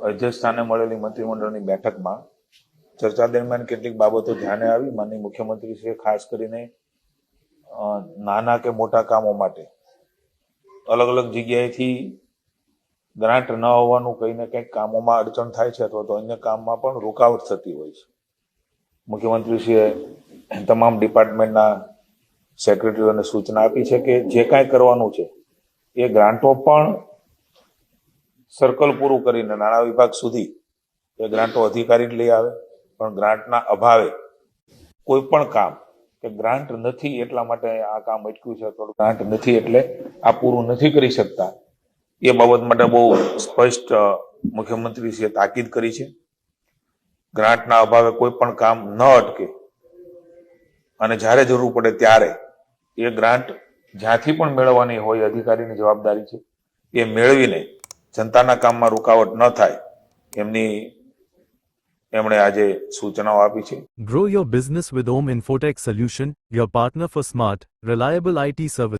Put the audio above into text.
અધ્યક્ષસ્થાને મળેલી મંત્રીમંડળની બેઠકમાં ચર્ચા દરમિયાન કેટલીક બાબતો ધ્યાને આવી. માનનીય મુખ્યમંત્રીશ્રીએ ખાસ કરીને નાના કે મોટા કામો માટે અલગ અલગ જગ્યાએથી ગ્રાન્ટ ન હોવાનું કહીને કંઈક કામોમાં અડચણ થાય છે અથવા તો અન્ય કામમાં પણ રોકાવટ થતી હોય છે. મુખ્યમંત્રીશ્રીએ તમામ ડિપાર્ટમેન્ટના સેક્રેટરીઓને સૂચના આપી છે કે જે કાંઈ કરવાનું છે એ ગ્રાન્ટો પણ સર્કલ પૂરું કરીને નાણાં વિભાગ સુધી એ ગ્રાન્ટો અધિકારી જ લઈ આવે, પણ ગ્રાન્ટના અભાવે કોઈ પણ કામ કે ગ્રાન્ટ નથી એટલા માટે આ કામ અટક્યું છે અથવા ગ્રાન્ટ નથી એટલે આ પૂરું નથી કરી શકતા એ બાબત માટે બહુ સ્પષ્ટ મુખ્યમંત્રીશ્રીએ તાકીદ કરી છે. ગ્રાન્ટના અભાવે કોઈ પણ કામ ન અટકે અને જ્યારે જરૂર પડે ત્યારે એ ગ્રાન્ટ જ્યાંથી પણ મેળવવાની હોય અધિકારીની જવાબદારી છે એ મેળવીને જનતાના કામમાં રૂકાવટ ન થાય એમણે આજે સૂચનાઓ આપી છે. Grow your business with Om Infotech Solution, your partner for smart, reliable IT service.